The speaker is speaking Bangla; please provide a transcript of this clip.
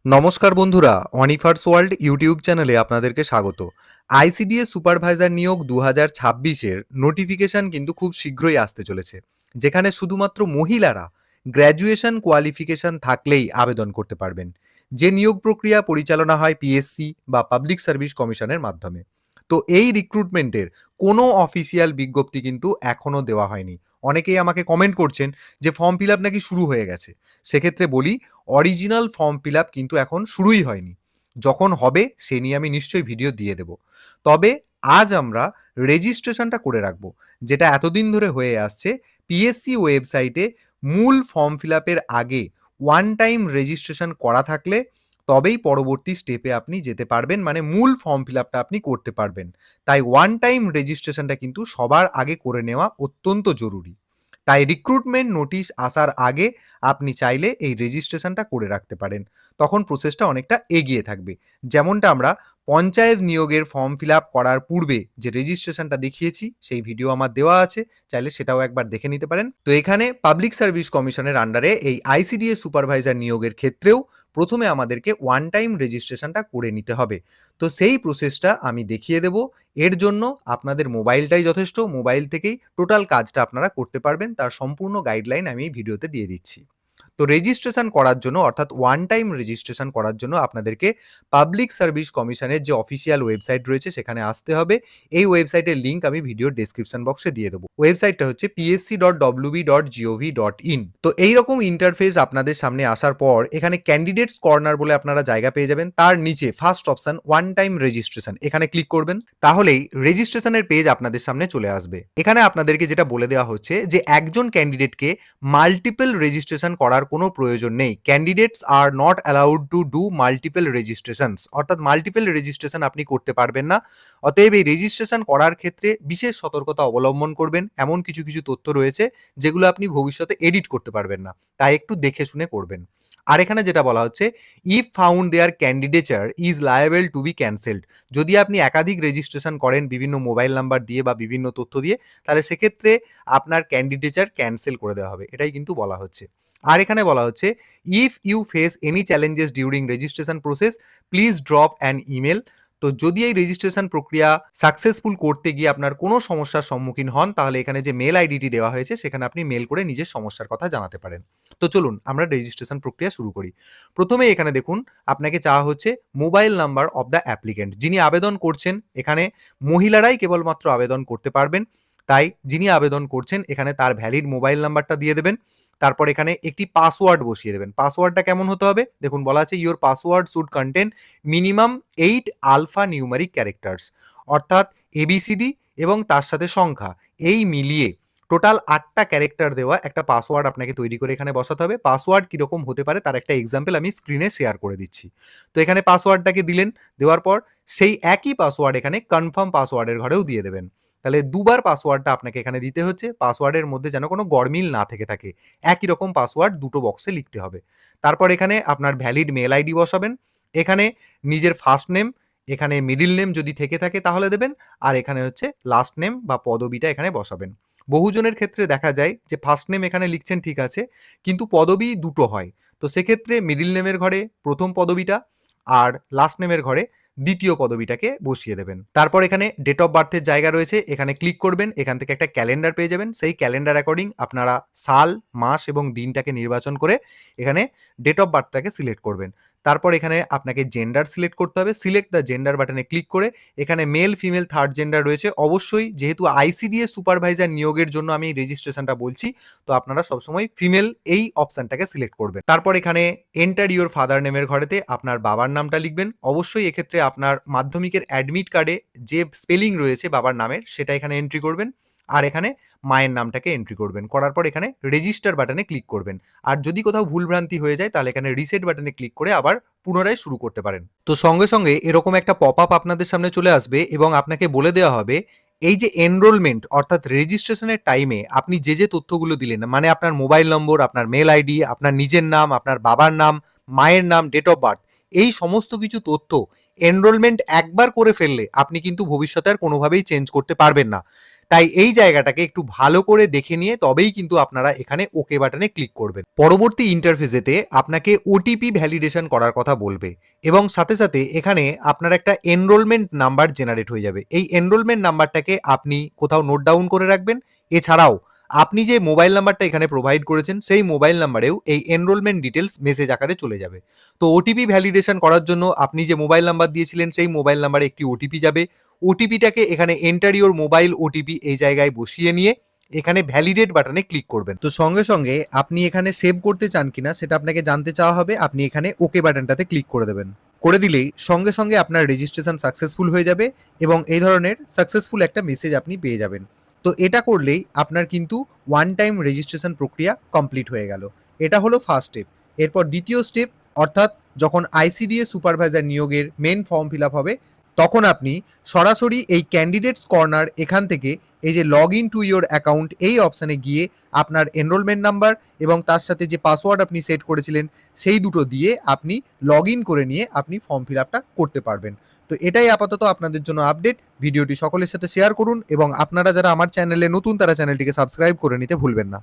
নমস্কার বন্ধুরা, অনিফার্স ওয়ার্ল্ড ইউটিউব চ্যানেলে আপনাদেরকে স্বাগত। আইসিডিএস সুপারভাইজার নিয়োগ 2026-এর নোটিফিকেশন কিন্তু খুব শীঘ্রই আসতে চলেছে, যেখানে শুধুমাত্র মহিলারা গ্র্যাজুয়েশন কোয়ালিফিকেশন থাকলেই আবেদন করতে পারবেন। যে নিয়োগ প্রক্রিয়া পরিচালনা হয় পিএসসি বা পাবলিক সার্ভিস কমিশনের মাধ্যমে। তো এই রিক্রুটমেন্টের কোনো অফিসিয়াল বিজ্ঞপ্তি কিন্তু এখনো দেওয়া হয়নি। অনেকেই আমাকে কমেন্ট করছেন যে ফর্ম ফিল আপ নাকি শুরু হয়ে গেছে। সেক্ষেত্রে বলি, অরিজিনাল ফর্ম ফিল আপ কিন্তু এখন শুরুই হয়নি। যখন হবে সে নিয়ে আমি নিশ্চয়ই ভিডিও দিয়ে দেব। তবে আজ আমরা রেজিস্ট্রেশনটা করে রাখবো, যেটা এতদিন ধরে হয়ে আসছে। পিএসসি ওয়েবসাইটে মূল ফর্ম ফিল আপের আগে ওয়ান টাইম রেজিস্ট্রেশন করা থাকলে তবেই পরবর্তী স্টেপে আপনি যেতে পারবেন, মানে মূল ফর্ম ফিল আপটা আপনি করতে পারবেন। তাই ওয়ান টাইম রেজিস্ট্রেশনটা কিন্তু সবার আগে করে নেওয়া অত্যন্ত জরুরি। তাই রিক্রুটমেন্ট নোটিশ আসার আগে আপনি চাইলে এই রেজিস্ট্রেশনটা করে রাখতে পারেন। তখন প্রসেসটা অনেকটা এগিয়ে থাকবে। যেমনটা আমরা পঞ্চায়েত নিয়োগের ফর্ম ফিল আপ করার পূর্বে যে রেজিস্ট্রেশনটা দেখিয়েছি, সেই ভিডিও আমার দেওয়া আছে, চাইলে সেটাও একবার দেখে নিতে পারেন। তো এখানে পাবলিক সার্ভিস কমিশনের আন্ডারে এই আইসিডিএস সুপারভাইজার নিয়োগের ক্ষেত্রেও প্রথমে আমাদেরকে ওয়ান টাইম রেজিস্ট্রেশনটা করে নিতে হবে। তো সেই প্রসেসটা আমি দেখিয়ে দেব। এর জন্য আপনাদের মোবাইলটাই যথেষ্ট। মোবাইল থেকেই টোটাল কাজটা আপনারা করতে পারবেন। তার সম্পূর্ণ গাইডলাইন আমি এই ভিডিওতে দিয়ে দিচ্ছি। তো রেজিস্ট্রেশন করার জন্য, অর্থাৎ ওয়ান টাইম রেজিস্ট্রেশন করার জন্য আপনাদেরকে পাবলিক সার্ভিস কমিশনের যে অফিসিয়াল ওয়েবসাইট রয়েছে সেখানে আসতে হবে। এই ওয়েবসাইটের লিঙ্ক আমি ভিডিওর ডেসক্রিপশন বক্সে দিয়ে দেবো। ওয়েবসাইটটা হচ্ছে psc.wb.gov.in। তো এইরকম ইন্টারফেস আপনাদের সামনে আসার পর এখানে ক্যান্ডিডেটস কর্নার বলে আপনারা জায়গা পেয়ে যাবেন। তার নিচে first option one time registration, এখানে ক্লিক করবেন। তাহলেই রেজিস্ট্রেশনের পেজ আপনাদের সামনে চলে আসবে। এখানে আপনাদেরকে যেটা বলে দেওয়া হচ্ছে যে একজন ক্যান্ডিডেটকে মাল্টিপল রেজিস্ট্রেশন করার কোনো প্রয়োজন নেই। Candidates are not allowed to do multiple registrations, অর্থাৎ মাল্টিপল রেজিস্ট্রেশন আপনি করতে পারবেন না। অতএব এই রেজিস্ট্রেশন করার ক্ষেত্রে বিশেষ সতর্কতা অবলম্বন করবেন। এমন কিছু কিছু তথ্য রয়েছে যেগুলো আপনি ভবিষ্যতে এডিট করতে পারবেন না, তাই একটু দেখে শুনে করবেন। আর এখানে যেটা বলা হচ্ছে, if found their candidature is liable to be cancelled. যদি আপনি একাধিক রেজিস্ট্রেশন করেন বিভিন্ন মোবাইল নাম্বার দিয়ে বা বিভিন্ন তথ্য দিয়ে, তাহলে সেক্ষেত্রে আপনার ক্যান্ডিডেচার ক্যান্সেল করে দেওয়া হবে, এটাই কিন্তু বলা হচ্ছে। আর এখানে বলা হচ্ছে, if you face any challenges during registration process please drop an email. তো যদি এই রেজিস্ট্রেশন প্রক্রিয়া সাকসেসফুল করতে গিয়ে আপনার কোনো সমস্যার সম্মুখীন হন, তাহলে এখানে যে মেল আইডিটি দেওয়া হয়েছে সেখানে আপনি মেল করে নিজের সমস্যার কথা জানাতে পারেন। তো চলুন আমরা রেজিস্ট্রেশন প্রক্রিয়া শুরু করি। প্রথমে এখানে দেখুন আপনাকে চাওয়া হচ্ছে mobile number of the applicant. যিনি আবেদন করছেন, এখানে মহিলারাই কেবলমাত্র আবেদন করতে পারবেন। তাই যিনি আবেদন করছেন এখানে তার ভ্যালিড মোবাইল নাম্বারটা দিয়ে দেবেন। তারপর এখানে একটি পাসওয়ার্ড বসিয়ে দেবেন। পাসওয়ার্ডটা কেমন হতে হবে? দেখুন বলা আছে, your password should contain minimum 8 alpha numeric characters, অর্থাৎ এবিসিডি এবং তার সাথে সংখ্যা, এই মিলিয়ে টোটাল 8টা ক্যারেক্টার দেওয়া একটা পাসওয়ার্ড আপনাকে তৈরি করে এখানে বসাতে হবে। পাসওয়ার্ড কিরকম হতে পারে তার একটা এক্সাম্পল আমি স্ক্রিনে শেয়ার করে দিচ্ছি। তো এখানে পাসওয়ার্ডটাকে দিলেন, দেওয়ার পর সেই একই পাসওয়ার্ড এখানে কনফার্ম পাসওয়ার্ডের ঘরেও দিয়ে দেবেন। তাহলে দুবার পাসওয়ার্ডটা আপনাকে এখানে দিতে হচ্ছে। পাসওয়ার্ডের মধ্যে যেন কোনো গরমিল না থেকে থাকে, একই রকম পাসওয়ার্ড দুটো বক্সে লিখতে হবে। তারপর এখানে আপনার ভ্যালিড মেল আইডি বসাবেন। এখানে নিজের ফার্স্ট নেম, এখানে মিডল নেম যদি থেকে থাকে তাহলে দেবেন, আর এখানে হচ্ছে লাস্ট নেম বা পদবিটা এখানে বসাবেন। বহুজনের ক্ষেত্রে দেখা যায় যে ফার্স্ট নেম এখানে লিখছেন ঠিক আছে, কিন্তু পদবি দুটো হয়। তো সেক্ষেত্রে মিডল নেমের ঘরে প্রথম পদবিটা আর লাস্ট নেমের ঘরে দ্বিতীয় পদবিটাকে বসিয়ে দেবেন। তারপর এখানে ডেট অফ বার্থের জায়গা রয়েছে, এখানে ক্লিক করবেন। এখান থেকে একটা ক্যালেন্ডার পেয়ে যাবেন। সেই ক্যালেন্ডার অ্যাকর্ডিং আপনারা সাল, মাস এবং দিনটাকে নির্বাচন করে এখানে ডেট অফ বার্থটাকে সিলেক্ট করবেন। তারপর এখানে আপনাকে জেন্ডার সিলেক্ট করতে হবে। সিলেক্ট দ্য জেন্ডার বাটনে ক্লিক করে এখানে মেল, ফিমেল, থার্ড জেন্ডার রয়েছে। অবশ্যই যেহেতু আইসিডিএস সুপারভাইজার নিয়োগের জন্য আমি রেজিস্ট্রেশনটা বলছি, তো আপনারা সবসময় ফিমেল এই অপশনটাকে সিলেক্ট করবেন। তারপর এখানে এন্টার ইউর ফাদার নেমের ঘরেতে আপনার বাবার নামটা লিখবেন। অবশ্যই এক্ষেত্রে আপনার মাধ্যমিকের অ্যাডমিট কার্ডে যে স্পেলিং রয়েছে বাবার নামের সেটা এখানে এন্ট্রি করবেন। আর এখানে মায়ের নামটাকে এন্ট্রি করবেন। করার পর এখানে রেজিস্টার বাটনে ক্লিক করবেন। আর যদি কোথাও ভুলভ্রান্তি হয়ে যায় তাহলে এখানে রিসেট বাটনে ক্লিক করে আবার পুনরায় শুরু করতে পারেন। তো সঙ্গে সঙ্গে এরকম একটা পপ আপ আপনাদের সামনে চলে আসবে এবং আপনাকে বলে দেওয়া হবে, এই যে এনরোলমেন্ট অর্থাৎ রেজিস্ট্রেশনের টাইমে আপনি যে যে তথ্যগুলো দিলেন, মানে আপনার মোবাইল নম্বর, আপনার মেল আইডি, আপনার নিজের নাম, আপনার বাবার নাম, মায়ের নাম, ডেট অফ বার্থ, এই সমস্ত কিছু তথ্য এনরোলমেন্ট একবার করে ফেললে আপনি কিন্তু ভবিষ্যতে আর কোনোভাবেই চেঞ্জ করতে পারবেন না। তাই এই জায়গাটাকে একটু ভালো করে দেখে নিয়ে তবেই কিন্তু আপনারা এখানে ওকে বাটনে ক্লিক করবেন। পরবর্তী ইন্টারফেসেতে আপনাকে ওটিপি ভ্যালিডেশন করার কথা বলবে এবং সাথে সাথে এখানে আপনার একটা এনরোলমেন্ট নাম্বার জেনারেট হয়ে যাবে। এই এনরোলমেন্ট নাম্বারটাকে আপনি কোথাও নোট ডাউন করে রাখবেন। এছাড়াও আপনি যে মোবাইল নাম্বারটা এখানে প্রোভাইড করেছেন সেই মোবাইল নাম্বারেও এই এনরোলমেন্ট ডিটেলস মেসেজ আকারে চলে যাবে। তো ওটিপি ভ্যালিডেশন করার জন্য আপনি যে মোবাইল নাম্বার দিয়েছিলেন সেই মোবাইল নাম্বারে একটি ওটিপি যাবে। ওটিপিটাকে এখানে এন্টার ইওর মোবাইল ওটিপি এই জায়গায় বসিয়ে নিয়ে এখানে ভ্যালিডেট বাটনে ক্লিক করবেন। তো সঙ্গে সঙ্গে আপনি এখানে সেভ করতে চান কিনা সেটা আপনাকে জানতে চাওয়া হবে। আপনি এখানে ওকে বাটনটাতে ক্লিক করে দেবেন। করে দিলেই সঙ্গে সঙ্গে আপনার রেজিস্ট্রেশন সাকসেসফুল হয়ে যাবে এবং এই ধরনের সাকসেসফুল একটা মেসেজ আপনি পেয়ে যাবেন। তো এটা করলেই আপনার কিন্তু ওয়ান টাইম রেজিস্ট্রেশন প্রক্রিয়া কমপ্লিট হয়ে গেল। এটা হলো ফার্স্ট স্টেপ। এরপর দ্বিতীয় স্টেপ, অর্থাৎ যখন আইসিডিএস সুপারভাইজার নিয়োগের মেন ফর্ম ফিল আপ হবে তখন আপনি সরাসরি এই ক্যান্ডিডেটস কর্নার এখান থেকে এই যে log in to your account এই অপশানে গিয়ে আপনার এনরোলমেন্ট নাম্বার এবং তার সাথে যে পাসওয়ার্ড আপনি সেট করেছিলেন সেই দুটো দিয়ে আপনি লগ ইন করে নিয়ে আপনি ফর্ম ফিল আপটা করতে পারবেন। তো এটাই আপাতত আপনাদের জন্য আপডেট। ভিডিওটি সকলের সাথে শেয়ার করুন এবং আপনারা যারা আমার চ্যানেলে নতুন তারা চ্যানেলটিকে সাবস্ক্রাইব করে নিতে ভুলবেন না।